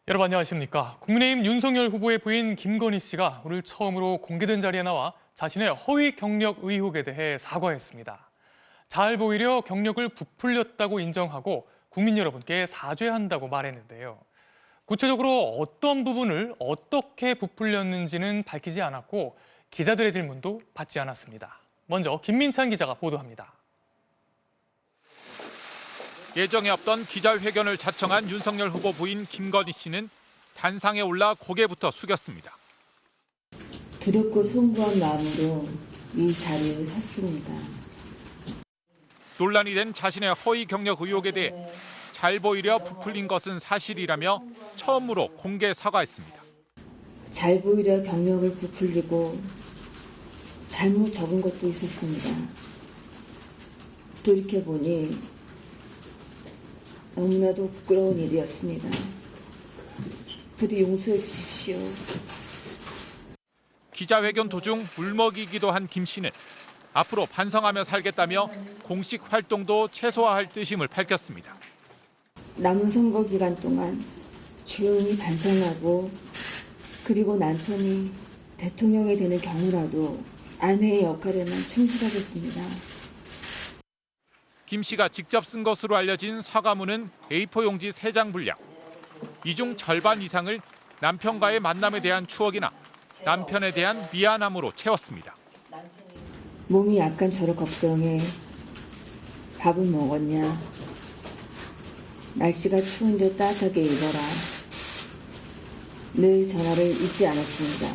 여러분 안녕하십니까. 국민의힘 윤석열 후보의 부인 김건희 씨가 오늘 처음으로 공개된 자리에 나와 자신의 허위 경력 의혹에 대해 사과했습니다. 잘 보이려 경력을 부풀렸다고 인정하고 국민 여러분께 사죄한다고 말했는데요. 구체적으로 어떤 부분을 어떻게 부풀렸는지는 밝히지 않았고 기자들의 질문도 받지 않았습니다. 먼저 김민찬 기자가 보도합니다. 예정에 없던 기자회견을 자청한 윤석열 후보 부인 김건희 씨는 단상에 올라 고개부터 숙였습니다. 두렵고 송구한 마음으로 이 자리에 섰습니다. 논란이 된 자신의 허위 경력 의혹에 대해 잘 보이려 부풀린 것은 사실이라며 처음으로 공개 사과했습니다. 잘 보이려 경력을 부풀리고 잘못 적은 것도 있었습니다. 돌이켜보니 너무나도 부끄러운 일이었습니다. 부디 용서해 주십시오. 기자회견 도중 울먹이기도 한 김 씨는 앞으로 반성하며 살겠다며 공식 활동도 최소화할 뜻임을 밝혔습니다. 남은 선거 기간 동안 조용히 반성하고 그리고 남편이 대통령이 되는 경우라도 아내의 역할에만 충실하겠습니다. 김 씨가 직접 쓴 것으로 알려진 사과문은 A4 용지 3장 분량. 이 중 절반 이상을 남편과의 만남에 대한 추억이나 남편에 대한 미안함으로 채웠습니다. 몸이 약간 저를 걱정해 밥은 먹었냐? 날씨가 추운데 따뜻하게 입어라. 늘 전화를 잊지 않았습니다.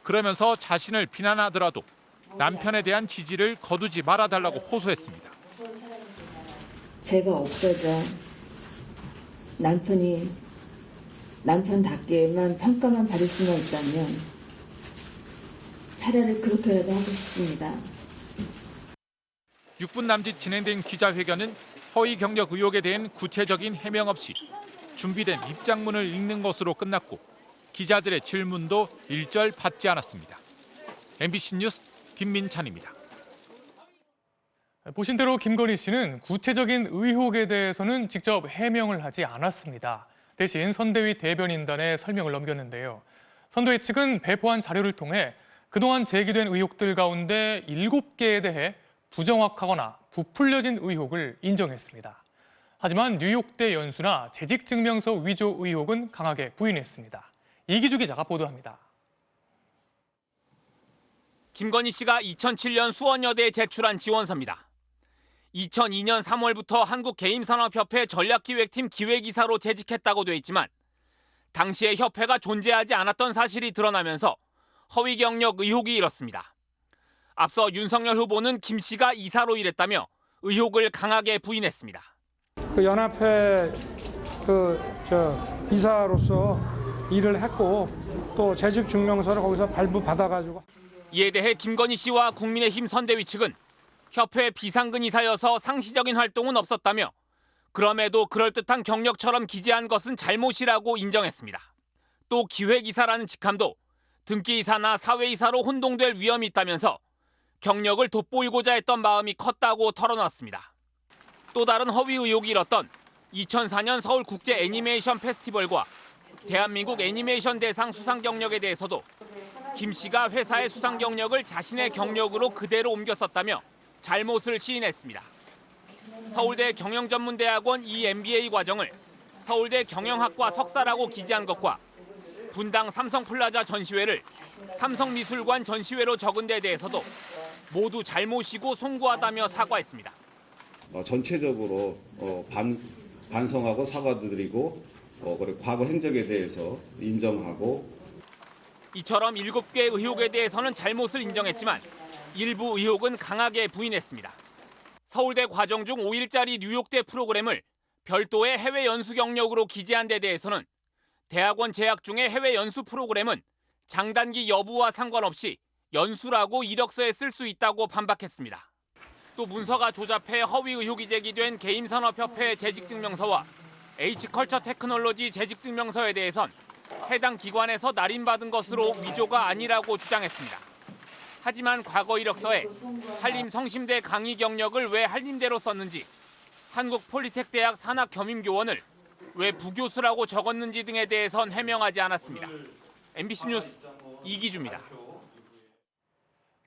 그러면서 자신을 비난하더라도 남편에 대한 지지를 거두지 말아달라고 호소했습니다. 제가 없어져 남편이 남편답게만 평가만 받을 수만 있다면 차라리 그렇게라도 하고 싶습니다. 6분 남짓 진행된 기자회견은 허위 경력 의혹에 대한 구체적인 해명 없이 준비된 입장문을 읽는 것으로 끝났고 기자들의 질문도 일절 받지 않았습니다. MBC 뉴스 김민찬입니다. 보신 대로 김건희 씨는 구체적인 의혹에 대해서는 직접 해명을 하지 않았습니다. 대신 선대위 대변인단에 설명을 넘겼는데요. 선대위 측은 배포한 자료를 통해 그동안 제기된 의혹들 가운데 7개에 대해 부정확하거나 부풀려진 의혹을 인정했습니다. 하지만 뉴욕대 연수나 재직증명서 위조 의혹은 강하게 부인했습니다. 이기주 기자가 보도합니다. 김건희 씨가 2007년 수원여대에 제출한 지원서입니다. 2002년 3월부터 한국게임산업협회 전략기획팀 기획이사로 재직했다고 돼 있지만 당시에 협회가 존재하지 않았던 사실이 드러나면서 허위 경력 의혹이 일었습니다. 앞서 윤석열 후보는 김 씨가 이사로 일했다며 의혹을 강하게 부인했습니다. 연합회 이사로서 일을 했고 또 재직 증명서를 거기서 발부받아가지고. 이에 대해 김건희 씨와 국민의힘 선대위 측은 협회 비상근 이사여서 상시적인 활동은 없었다며 그럼에도 그럴듯한 경력처럼 기재한 것은 잘못이라고 인정했습니다. 또 기획이사라는 직함도 등기이사나 사회이사로 혼동될 위험이 있다면서 경력을 돋보이고자 했던 마음이 컸다고 털어놨습니다. 또 다른 허위 의혹이 일었던 2004년 서울국제 애니메이션 페스티벌과 대한민국 애니메이션 대상 수상 경력에 대해서도 김 씨가 회사의 수상 경력을 자신의 경력으로 그대로 옮겼었다며 잘못을 시인했습니다. 서울대 경영전문대학원 EMBA 과정을 서울대 경영학과 석사라고 기재한 것과 분당 삼성플라자 전시회를 삼성미술관 전시회로 적은 데 대해서도 모두 잘못이고 송구하다며 사과했습니다. 전체적으로 반성하고 사과드리고 그리고 과거 행적에 대해서 인정하고 이처럼 7개의 의혹에 대해서는 잘못을 인정했지만 일부 의혹은 강하게 부인했습니다. 서울대 과정 중 5일짜리 뉴욕대 프로그램을 별도의 해외 연수 경력으로 기재한 데 대해서는 대학원 재학 중에 해외 연수 프로그램은 장단기 여부와 상관없이 연수라고 이력서에 쓸 수 있다고 반박했습니다. 또 문서가 조잡해 허위 의혹이 제기된 게임산업협회 재직증명서와 H컬처테크놀로지 재직증명서에 대해선 해당 기관에서 날인받은 것으로 위조가 아니라고 주장했습니다. 하지만 과거 이력서에 한림 성심대 강의 경력을 왜 한림대로 썼는지 한국폴리텍대학 산학겸임교원을 왜 부교수라고 적었는지 등에 대해선 해명하지 않았습니다. MBC 뉴스 이기주입니다.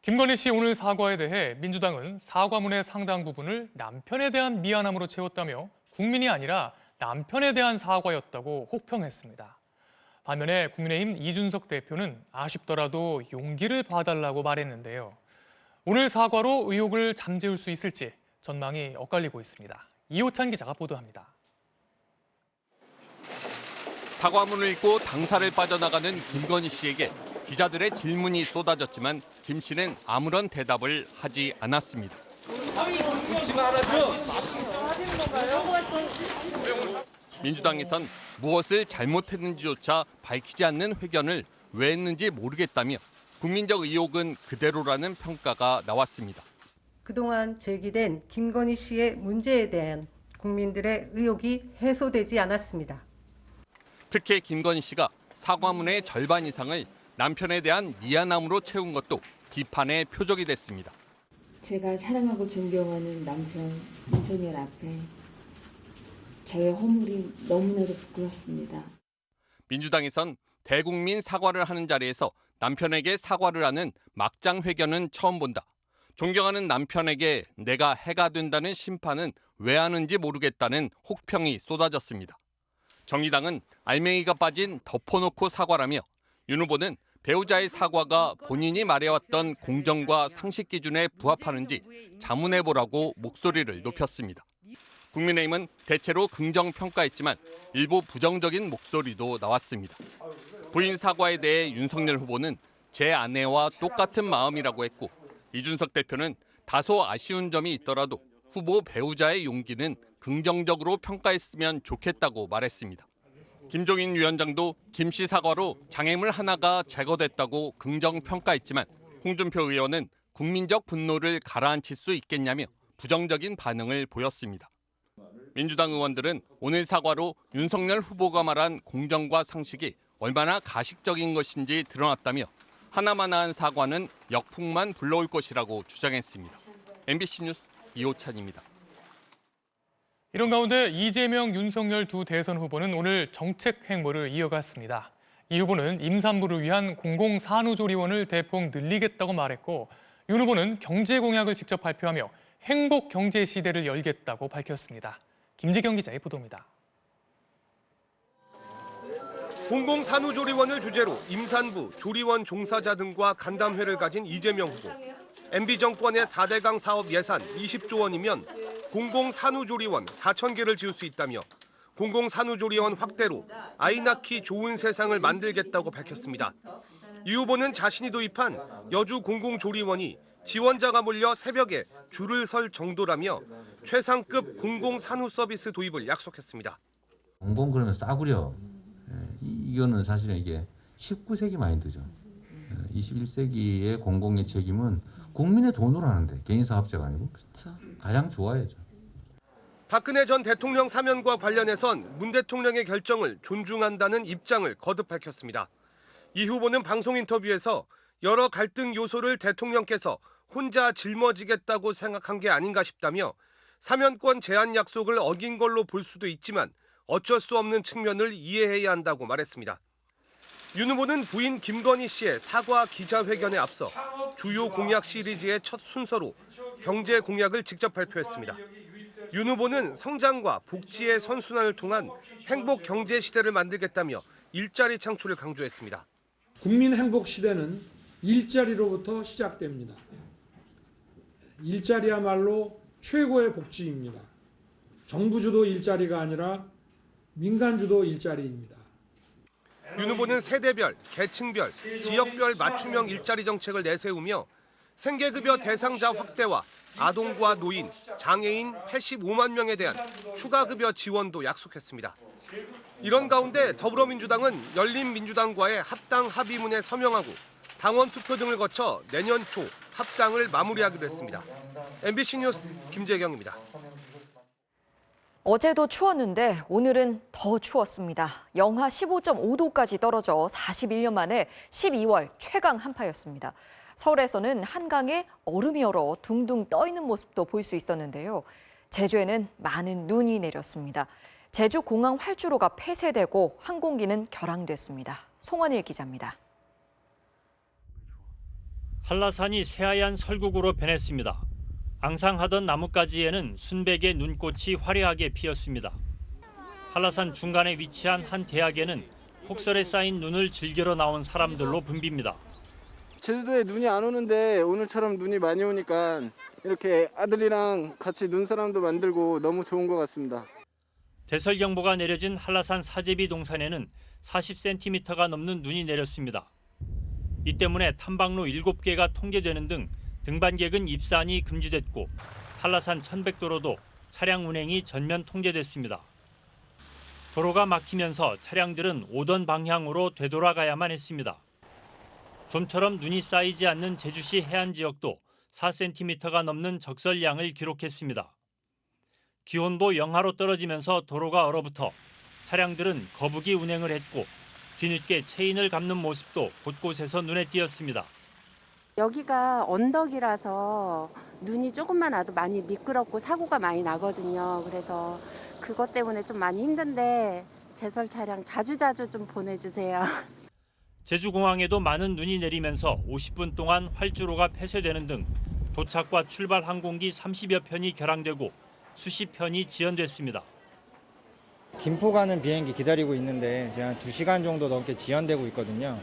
김건희 씨 오늘 사과에 대해 민주당은 사과문의 상당 부분을 남편에 대한 미안함으로 채웠다며 국민이 아니라 남편에 대한 사과였다고 혹평했습니다. 반면에 국민의힘 이준석 대표는 아쉽더라도 용기를 봐달라고 말했는데요. 오늘 사과로 의혹을 잠재울 수 있을지 전망이 엇갈리고 있습니다. 이호찬 기자가 보도합니다. 사과문을 읽고 당사를 빠져나가는 김건희 씨에게 기자들의 질문이 쏟아졌지만 김 씨는 아무런 대답을 하지 않았습니다. 민주당에선 무엇을 잘못했는지조차 밝히지 않는 회견을 왜 했는지 모르겠다며 국민적 의혹은 그대로라는 평가가 나왔습니다. 그동안 제기된 김건희 씨의 문제에 대한 국민들의 의혹이 해소되지 않았습니다. 특히 김건희 씨가 사과문의 절반 이상을 남편에 대한 미안함으로 채운 것도 비판의 표적이 됐습니다. 제가 사랑하고 존경하는 남편 윤석열 앞에 저의 허물이 너무나도 부끄럽습니다. 민주당에선 대국민 사과를 하는 자리에서 남편에게 사과를 하는 막장 회견은 처음 본다. 존경하는 남편에게 내가 해가 된다는 심판은 왜 하는지 모르겠다는 혹평이 쏟아졌습니다. 정의당은 알맹이가 빠진 덮어놓고 사과라며 윤 후보는 배우자의 사과가 본인이 말해왔던 공정과 상식 기준에 부합하는지 자문해보라고 목소리를 높였습니다. 국민의힘은 대체로 긍정평가했지만 일부 부정적인 목소리도 나왔습니다. 부인 사과에 대해 윤석열 후보는 제 아내와 똑같은 마음이라고 했고 이준석 대표는 다소 아쉬운 점이 있더라도 후보 배우자의 용기는 긍정적으로 평가했으면 좋겠다고 말했습니다. 김종인 위원장도 김 씨 사과로 장애물 하나가 제거됐다고 긍정평가했지만 홍준표 의원은 국민적 분노를 가라앉힐 수 있겠냐며 부정적인 반응을 보였습니다. 민주당 의원들은 오늘 사과로 윤석열 후보가 말한 공정과 상식이 얼마나 가식적인 것인지 드러났다며 하나마나한 사과는 역풍만 불러올 것이라고 주장했습니다. MBC 뉴스 이호찬입니다. 이런 가운데 이재명, 윤석열 두 대선 후보는 오늘 정책 행보를 이어갔습니다. 이 후보는 임산부를 위한 공공산후조리원을 대폭 늘리겠다고 말했고 윤 후보는 경제 공약을 직접 발표하며 행복 경제 시대를 열겠다고 밝혔습니다. 김지경 기자의 보도입니다. 공공산후조리원을 주제로 임산부, 조리원 종사자 등과 간담회를 가진 이재명 후보. MB정권의 4대강 사업 예산 20조 원이면 공공산후조리원 4,000개를 지을 수 있다며 공공산후조리원 확대로 아이 낳기 좋은 세상을 만들겠다고 밝혔습니다. 이 후보는 자신이 도입한 여주 공공조리원이 지원자가 몰려 새벽에 줄을 설 정도라며 최상급 공공산후 서비스 도입을 약속했습니다. 공공 그러면 싸구려. 이거는 사실은 이게 19세기 마인드죠. 21세기의 공공의 책임은 국민의 돈으로 하는데 개인 사업자가 아니고 그렇죠. 가장 좋아야죠. 박근혜 전 대통령 사면과 관련해선 문 대통령의 결정을 존중한다는 입장을 거듭 밝혔습니다. 이 후보는 방송 인터뷰에서 여러 갈등 요소를 대통령께서 혼자 짊어지겠다고 생각한 게 아닌가 싶다며 사면권 제한 약속을 어긴 걸로 볼 수도 있지만 어쩔 수 없는 측면을 이해해야 한다고 말했습니다. 윤 후보는 부인 김건희 씨의 사과 기자회견에 앞서 주요 공약 시리즈의 첫 순서로 경제 공약을 직접 발표했습니다. 윤 후보는 성장과 복지의 선순환을 통한 행복 경제 시대를 만들겠다며 일자리 창출을 강조했습니다. 국민 행복 시대는 일자리로부터 시작됩니다. 일자리야말로 최고의 복지입니다. 정부 주도 일자리가 아니라 민간 주도 일자리입니다. 윤 후보는 세대별, 계층별, 지역별 맞춤형 일자리 정책을 내세우며 생계급여 대상자 확대와 아동과 노인, 장애인 85만 명에 대한 추가 급여 지원도 약속했습니다. 이런 가운데 더불어민주당은 열린민주당과의 합당 합의문에 서명하고 당원 투표 등을 거쳐 내년 초 합당을 마무리하기로 했습니다. MBC 뉴스 김재경입니다. 어제도 추웠는데 오늘은 더 추웠습니다. 영하 15.5도까지 떨어져 41년 만에 12월 최강 한파였습니다. 서울에서는 한강에 얼음이 얼어 둥둥 떠 있는 모습도 볼 수 있었는데요. 제주에는 많은 눈이 내렸습니다. 제주공항 활주로가 폐쇄되고 항공기는 결항됐습니다. 송원일 기자입니다. 한라산이 새하얀 설국으로 변했습니다. 앙상하던 나뭇가지에는 순백의 눈꽃이 화려하게 피었습니다. 한라산 중간에 위치한 한 대학에는 폭설에 쌓인 눈을 즐기러 나온 사람들로 붐빕니다. 제주도에 눈이 안 오는데 오늘처럼 눈이 많이 오니까 이렇게 아들이랑 같이 눈사람도 만들고 너무 좋은 것 같습니다. 대설경보가 내려진 한라산 사제비 동산에는 40cm가 넘는 눈이 내렸습니다. 이 때문에 탐방로 7개가 통제되는 등 등반객은 입산이 금지됐고 한라산 천백도로도 차량 운행이 전면 통제됐습니다. 도로가 막히면서 차량들은 오던 방향으로 되돌아가야만 했습니다. 좀처럼 눈이 쌓이지 않는 제주시 해안 지역도 4cm가 넘는 적설량을 기록했습니다. 기온도 영하로 떨어지면서 도로가 얼어붙어 차량들은 거북이 운행을 했고 뒤늦게 체인을 감는 모습도 곳곳에서 눈에 띄었습니다. 여기가 언덕이라서 눈이 조금만 와도 많이 미끄럽고 사고가 많이 나거든요. 그래서 그것 때문에 좀 많이 힘든데 제설 차량 자주자주 좀 보내주세요. 제주공항에도 많은 눈이 내리면서 50분 동안 활주로가 폐쇄되는 등 도착과 출발 항공기 30여 편이 결항되고 수십 편이 지연됐습니다. 김포 가는 비행기 기다리고 있는데 한 2시간 정도 넘게 지연되고 있거든요.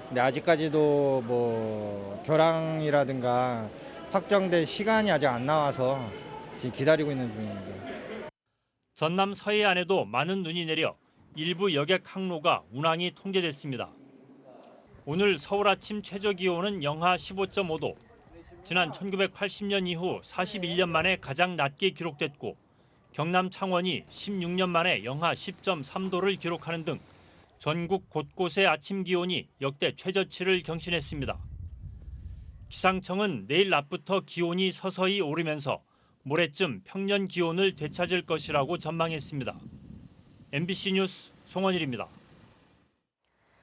근데 아직까지도 뭐 결항이라든가 확정된 시간이 아직 안 나와서 지금 기다리고 있는 중입니다. 전남 서해안에도 많은 눈이 내려 일부 여객 항로가 운항이 통제됐습니다. 오늘 서울 아침 최저 기온은 영하 15.5도, 지난 1980년 이후 41년 만에 가장 낮게 기록됐고 경남 창원이 16년 만에 영하 10.3도를 기록하는 등 전국 곳곳의 아침 기온이 역대 최저치를 경신했습니다. 기상청은 내일 낮부터 기온이 서서히 오르면서 모레쯤 평년 기온을 되찾을 것이라고 전망했습니다. MBC 뉴스 송원일입니다.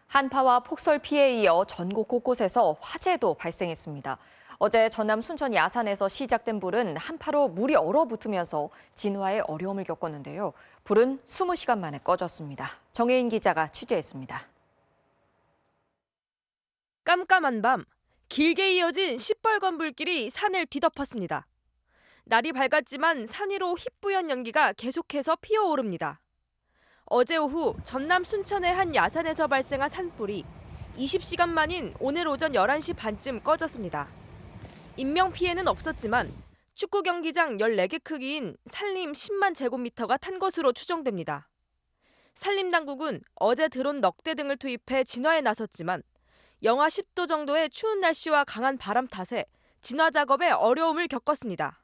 한파와 폭설 피해에 이어 전국 곳곳에서 화재도 발생했습니다. 어제 전남 순천 야산에서 시작된 불은 한파로 물이 얼어붙으면서 진화에 어려움을 겪었는데요. 불은 20시간 만에 꺼졌습니다. 정혜인 기자가 취재했습니다. 깜깜한 밤, 길게 이어진 시뻘건 불길이 산을 뒤덮었습니다. 날이 밝았지만 산 위로 희뿌연 연기가 계속해서 피어오릅니다. 어제 오후 전남 순천의 한 야산에서 발생한 산불이 20시간 만인 오늘 오전 11시 반쯤 꺼졌습니다. 인명피해는 없었지만 축구 경기장 14개 크기인 산림 10만 제곱미터가 탄 것으로 추정됩니다. 산림당국은 어제 드론 넉 대 등을 투입해 진화에 나섰지만 영하 10도 정도의 추운 날씨와 강한 바람 탓에 진화 작업에 어려움을 겪었습니다.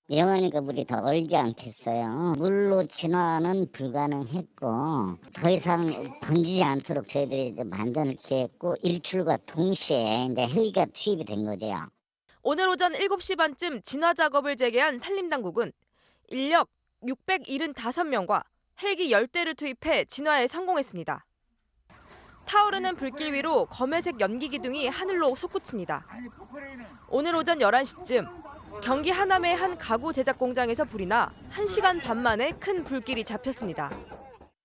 영하니까 물이 더 얼지 않겠어요. 물로 진화는 불가능했고 더 이상 번지지 않도록 저희들이 만전을 기했고 일출과 동시에 이제 헬기가 투입이 된 거죠. 오늘 오전 7시 반쯤 진화 작업을 재개한 산림당국은 인력 675명과 헬기 10대를 투입해 진화에 성공했습니다. 타오르는 불길 위로 검회색 연기 기둥이 하늘로 솟구칩니다. 오늘 오전 11시쯤 경기 하남의 한 가구 제작 공장에서 불이 나 1시간 반 만에 큰 불길이 잡혔습니다.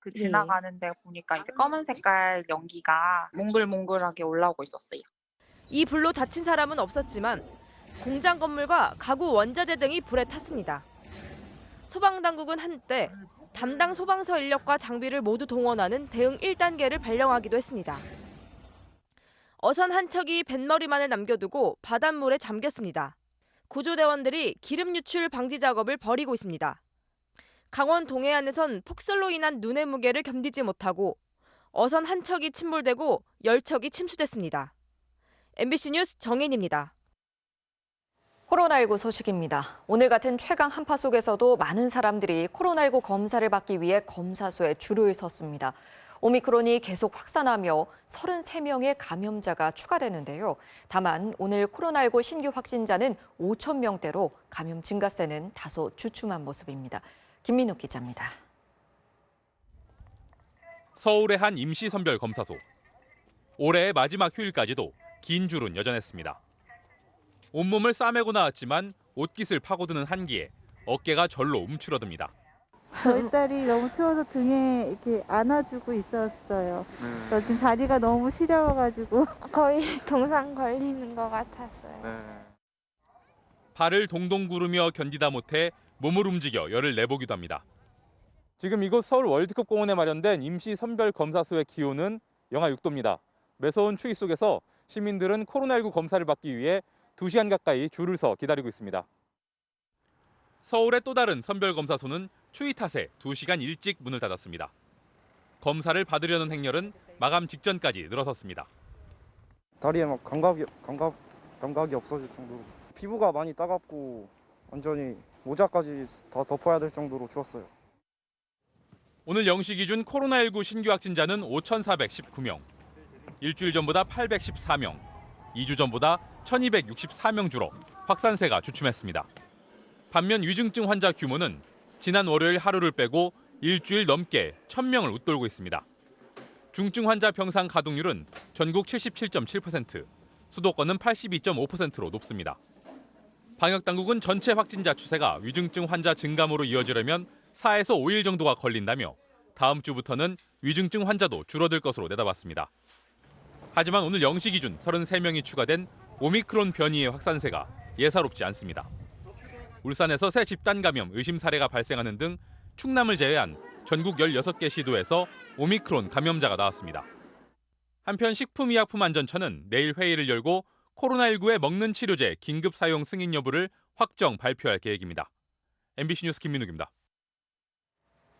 그 지나가는데 보니까 이제 검은 색깔 연기가 몽글몽글하게 올라오고 있었어요. 이 불로 다친 사람은 없었지만 공장 건물과 가구 원자재 등이 불에 탔습니다. 소방당국은 한때 담당 소방서 인력과 장비를 모두 동원하는 대응 1단계를 발령하기도 했습니다. 어선 한 척이 뱃머리만을 남겨두고 바닷물에 잠겼습니다. 구조대원들이 기름 유출 방지 작업을 벌이고 있습니다. 강원 동해안에선 폭설로 인한 눈의 무게를 견디지 못하고 어선 한 척이 침몰되고 10척이 침수됐습니다. MBC 뉴스 정인입니다. 코로나19 소식입니다. 오늘 같은 최강 한파 속에서도 많은 사람들이 코로나19 검사를 받기 위해 검사소에 줄을 섰습니다. 오미크론이 계속 확산하며 33명의 감염자가 추가되는데요. 다만 오늘 코로나19 신규 확진자는 5천 명대로 감염 증가세는 다소 주춤한 모습입니다. 김민욱 기자입니다. 서울의 한 임시선별 검사소. 올해의 마지막 휴일까지도 긴 줄은 여전했습니다. 온몸을 싸매고 나왔지만 옷깃을 파고드는 한기에 어깨가 절로 움츠러듭니다. 저희 딸이 너무 추워서 등에 이렇게 안아주고 있었어요. 저 지금 다리가 너무 시려워가지고 거의 동상 걸리는 것 같았어요. 발을 동동 구르며 견디다 못해 몸을 움직여 열을 내보기도 합니다. 지금 이곳 서울 월드컵 공원에 마련된 임시 선별 검사소의 기온은 영하 6도입니다. 매서운 추위 속에서 시민들은 코로나19 검사를 받기 위해 2시간 가까이 줄을 서 기다리고 있습니다. 서울의 또 다른 선별검사소는 추위 탓에 2시간 일찍 문을 닫았습니다. 검사를 받으려는 행렬은 마감 직전까지 늘어섰습니다. 다리에 막 감각이 없어질 정도로 피부가 많이 따갑고 완전히 모자까지 다 덮어야 될 정도로 추웠어요. 오늘 0시 기준 코로나19 신규 확진자는 5,419명, 일주일 전보다 814명, 2주 전보다 1,264명 줄어 확산세가 주춤했습니다. 반면 위중증 환자 규모는 지난 월요일 하루를 빼고 일주일 넘게 1,000명을 웃돌고 있습니다. 중증 환자 병상 가동률은 전국 77.7%, 수도권은 82.5%로 높습니다. 방역당국은 전체 확진자 추세가 위중증 환자 증감으로 이어지려면 4에서 5일 정도가 걸린다며 다음 주부터는 위중증 환자도 줄어들 것으로 내다봤습니다. 하지만 오늘 0시 기준 33명이 추가된 오미크론 변이의 확산세가 예사롭지 않습니다. 울산에서 새 집단 감염 의심 사례가 발생하는 등 충남을 제외한 전국 16개 시도에서 오미크론 감염자가 나왔습니다. 한편 식품의약품안전처는 내일 회의를 열고 코로나19에 먹는 치료제 긴급 사용 승인 여부를 확정 발표할 계획입니다. MBC 뉴스 김민욱입니다.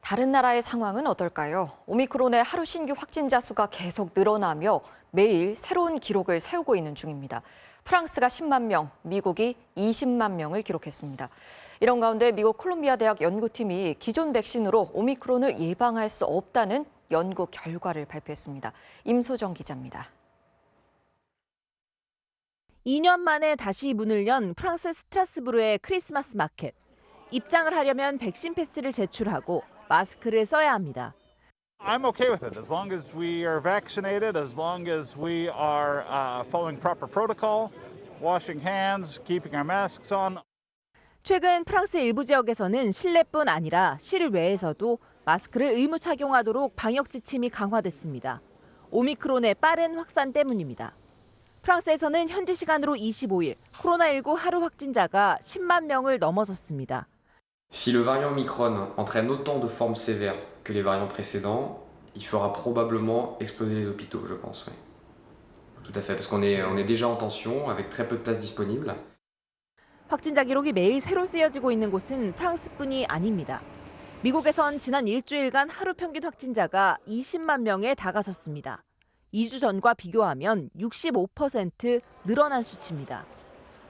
다른 나라의 상황은 어떨까요? 오미크론의 하루 신규 확진자 수가 계속 늘어나며 매일 새로운 기록을 세우고 있는 중입니다. 프랑스가 10만 명, 미국이 20만 명을 기록했습니다. 이런 가운데 미국 콜롬비아 대학 연구팀이 기존 백신으로 오미크론을 예방할 수 없다는 연구 결과를 발표했습니다. 임소정 기자입니다. 2년 만에 다시 문을 연 프랑스 스트라스부르의 크리스마스 마켓. 입장을 하려면 백신 패스를 제출하고 마스크를 써야 합니다. I'm okay with it as long as we are vaccinated, as long as we are following proper protocol, washing hands, keeping our masks on. 최근 프랑스 일부 지역에서는 실내뿐 아니라 실외에서도 마스크를 의무 착용하도록 방역 지침이 강화됐습니다. 오미크론의 빠른 확산 때문입니다. 프랑스에서는 현지 시간으로 25일 코로나19 하루 확진자가 10만 명을 넘어섰습니다. Si le variant Omicron entraîne autant de formes sévères que les variants précédents, il fera probablement exploser les hôpitaux, je pense. Oui. Tout à fait, parce qu'on est déjà en tension, avec très peu de places disponibles. 확진자 기록이 매일 새로 쓰여지고 있는 곳은 프랑스뿐이 아닙니다. 미국에선 지난 일주일간 하루 평균 확진자가 20만 명에 다가섰습니다. 2주 전과 비교하면 65% 늘어난 수치입니다.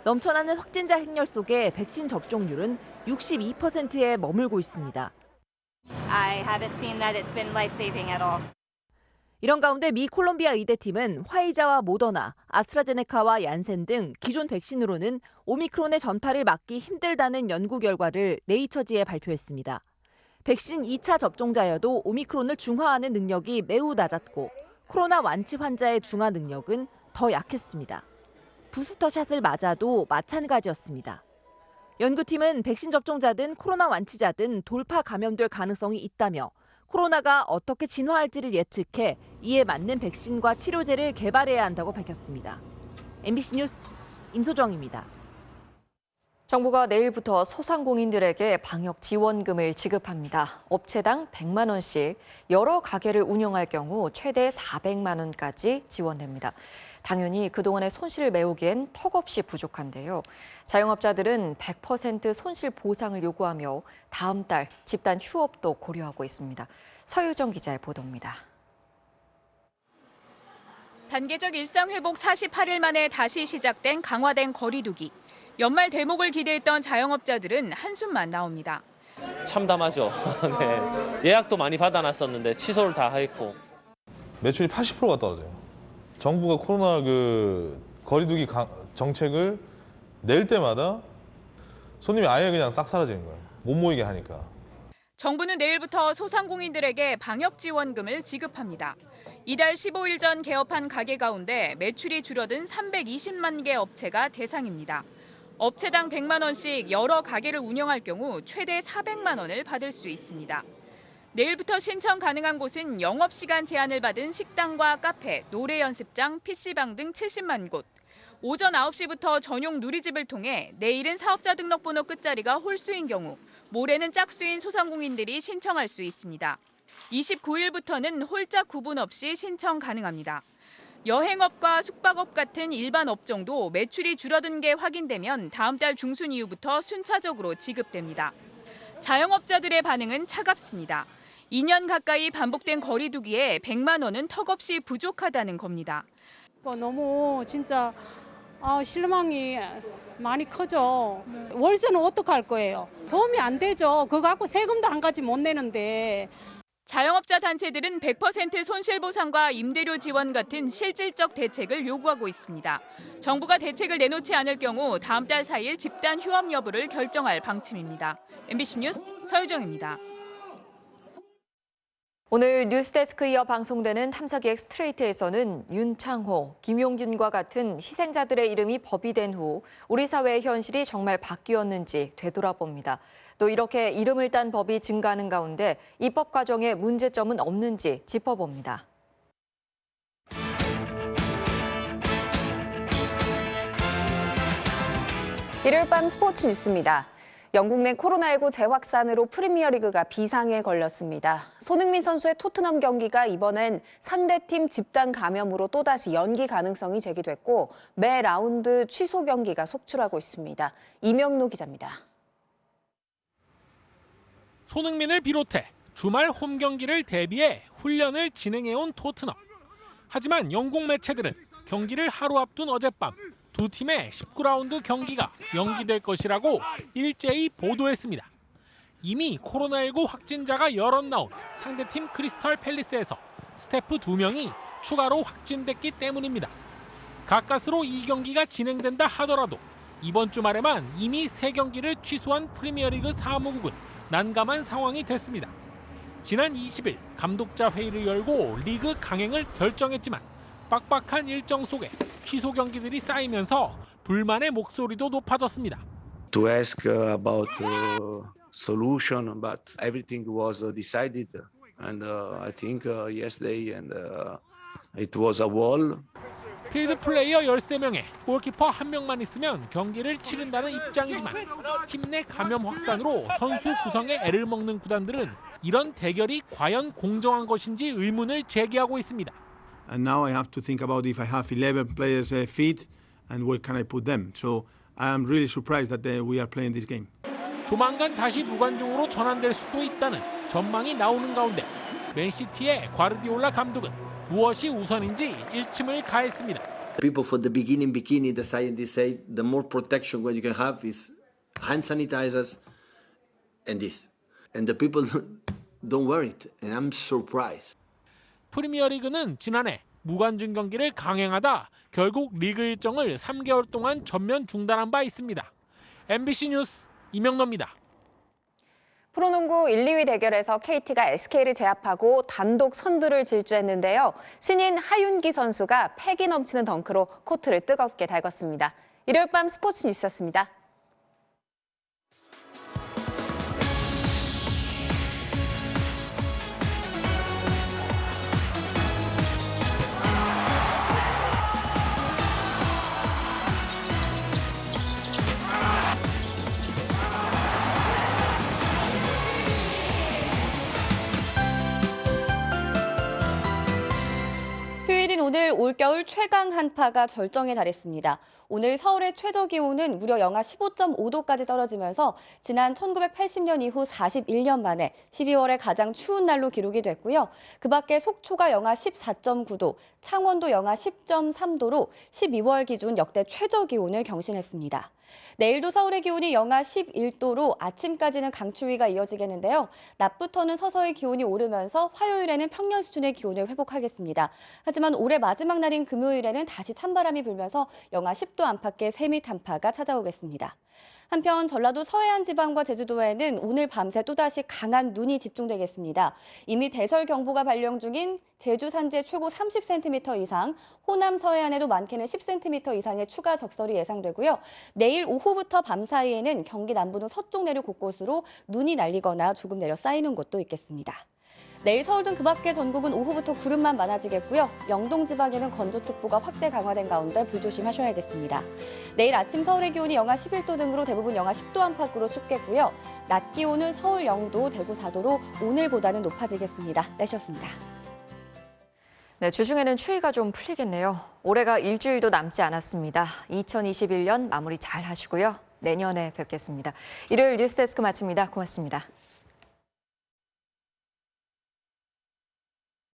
넘쳐나는 확진자 행렬 속에 백신 접종률은 62%에 머물고 있습니다. I haven't seen that it's been life-saving at all. 이런 가운데 미 콜롬비아 의대팀은 화이자와 모더나, 아스트라제네카와 얀센 등 기존 백신으로는 오미크론의 전파를 막기 힘들다는 연구 결과를 네이처지에 발표했습니다. 백신 2차 접종자여도 오미크론을 중화하는 능력이 매우 낮았고 코로나 완치 환자의 중화 능력은 더 약했습니다. 부스터샷을 맞아도 마찬가지였습니다. 연구팀은 백신 접종자든 코로나 완치자든 돌파 감염될 가능성이 있다며 코로나가 어떻게 진화할지를 예측해 이에 맞는 백신과 치료제를 개발해야 한다고 밝혔습니다. MBC 뉴스 임소정입니다. 정부가 내일부터 소상공인들에게 방역 지원금을 지급합니다. 업체당 100만 원씩 여러 가게를 운영할 경우 최대 400만 원까지 지원됩니다. 당연히 그동안의 손실을 메우기엔 턱없이 부족한데요. 자영업자들은 100% 손실 보상을 요구하며 다음 달 집단 휴업도 고려하고 있습니다. 서유정 기자의 보도입니다. 단계적 일상 회복 48일 만에 다시 시작된 강화된 거리 두기. 연말 대목을 기대했던 자영업자들은 한숨만 나옵니다. 참담하죠. 네. 예약도 많이 받아놨었는데 취소를 다 했고. 매출이 80%가 떨어져요. 정부가 코로나 거리두기 정책을 낼 때마다 손님이 아예 그냥 싹 사라지는 거예요. 못 모이게 하니까. 정부는 내일부터 소상공인들에게 방역 지원금을 지급합니다. 이달 15일 전 개업한 가게 가운데 매출이 줄어든 320만 개 업체가 대상입니다. 업체당 100만 원씩 여러 가게를 운영할 경우 최대 400만 원을 받을 수 있습니다. 내일부터 신청 가능한 곳은 영업시간 제한을 받은 식당과 카페, 노래 연습장, PC방 등 70만 곳. 오전 9시부터 전용 누리집을 통해 내일은 사업자 등록번호 끝자리가 홀수인 경우, 모레는 짝수인 소상공인들이 신청할 수 있습니다. 29일부터는 홀짝 구분 없이 신청 가능합니다. 여행업과 숙박업 같은 일반 업종도 매출이 줄어든 게 확인되면 다음 달 중순 이후부터 순차적으로 지급됩니다. 자영업자들의 반응은 차갑습니다. 2년 가까이 반복된 거리두기에 100만 원은 턱없이 부족하다는 겁니다. 너무 진짜 실망이 많이 커져. 월세는 어떡할 거예요? 도움이 안 되죠. 그거 갖고 세금도 한 가지 못 내는데. 자영업자 단체들은 100% 손실보상과 임대료 지원 같은 실질적 대책을 요구하고 있습니다. 정부가 대책을 내놓지 않을 경우 다음 달 4일 집단 휴업 여부를 결정할 방침입니다. MBC 뉴스 서유정입니다. 오늘 뉴스데스크 이어 방송되는 탐사기획 스트레이트에서는 윤창호, 김용균과 같은 희생자들의 이름이 법이 된 후 우리 사회의 현실이 정말 바뀌었는지 되돌아봅니다. 또 이렇게 이름을 딴 법이 증가하는 가운데 입법 과정에 문제점은 없는지 짚어봅니다. 일요일 밤 스포츠 뉴스입니다. 영국 내 코로나19 재확산으로 프리미어리그가 비상에 걸렸습니다. 손흥민 선수의 토트넘 경기가 이번엔 상대팀 집단 감염으로 또다시 연기 가능성이 제기됐고 매 라운드 취소 경기가 속출하고 있습니다. 이명노 기자입니다. 손흥민을 비롯해 주말 홈 경기를 대비해 훈련을 진행해온 토트넘. 하지만 영국 매체들은 경기를 하루 앞둔 어젯밤 두 팀의 19라운드 경기가 연기될 것이라고 일제히 보도했습니다. 이미 코로나19 확진자가 여럿 나온 상대팀 크리스털 팰리스에서 스태프 2명이 추가로 확진됐기 때문입니다. 가까스로 이 경기가 진행된다 하더라도 이번 주말에만 이미 3경기를 취소한 프리미어리그 사무국은 난감한 상황이 됐습니다. 지난 20일 감독자 회의를 열고 리그 강행을 결정했지만 빡빡한 일정 속에 취소 경기들이 쌓이면서 불만의 목소리도 높아졌습니다. To ask about solution, but everything was decided, and I think yesterday, and it was a wall. 필드 플레이어 13명에 골키퍼 1명만 있으면 경기를 치른다는 입장이지만 팀 내 감염 확산으로 선수 구성에 애를 먹는 구단들은 이런 대결이 과연 공정한 것인지 의문을 제기하고 있습니다. And now I have to think about if I have 11 players fit and where can I put them. So I am really surprised that we are playing this game. 조만간 다시 무관중으로 전환될 수도 있다는 전망이 나오는 가운데 맨시티의 과르디올라 감독은 무엇이 우선인지 일침을 가했습니다. People for the beginning, the scientists say the more protection what you can have is hand sanitizers and this. And the people don't wear it and I'm surprised. 프리미어리그는 지난해 무관중 경기를 강행하다 결국 리그 일정을 3개월 동안 전면 중단한 바 있습니다. MBC 뉴스 이명노입니다. 프로농구 1, 2위 대결에서 KT가 SK를 제압하고 단독 선두를 질주했는데요. 신인 하윤기 선수가 패기 넘치는 덩크로 코트를 뜨겁게 달궜습니다. 일요일 밤 스포츠 뉴스였습니다. 휴일인 오늘 올겨울 최강 한파가 절정에 달했습니다. 오늘 서울의 최저 기온은 무려 영하 15.5도까지 떨어지면서 지난 1980년 이후 41년 만에 12월의 가장 추운 날로 기록이 됐고요. 그 밖에 속초가 영하 14.9도, 창원도 영하 10.3도로 12월 기준 역대 최저 기온을 경신했습니다. 내일도 서울의 기온이 영하 11도로 아침까지는 강추위가 이어지겠는데요. 낮부터는 서서히 기온이 오르면서 화요일에는 평년 수준의 기온을 회복하겠습니다. 하지만 올해 마지막 날인 금요일에는 다시 찬바람이 불면서 영하 10도 안팎의 세미 한파가 찾아오겠습니다. 한편 전라도 서해안 지방과 제주도에는 오늘 밤새 또다시 강한 눈이 집중되겠습니다. 이미 대설경보가 발령 중인 제주 산지에 최고 30cm 이상, 호남 서해안에도 많게는 10cm 이상의 추가 적설이 예상되고요. 내일 오후부터 밤 사이에는 경기 남부 등 서쪽 내륙 곳곳으로 눈이 날리거나 조금 내려 쌓이는 곳도 있겠습니다. 내일 서울 등 그 밖의 전국은 오후부터 구름만 많아지겠고요. 영동 지방에는 건조특보가 확대 강화된 가운데 불조심하셔야겠습니다. 내일 아침 서울의 기온이 영하 11도 등으로 대부분 영하 10도 안팎으로 춥겠고요. 낮 기온은 서울 0도, 대구 4도로 오늘보다는 높아지겠습니다. 날씨였습니다. 네, 주중에는 추위가 좀 풀리겠네요. 올해가 일주일도 남지 않았습니다. 2021년 마무리 잘 하시고요. 내년에 뵙겠습니다. 일요일 뉴스데스크 마칩니다. 고맙습니다.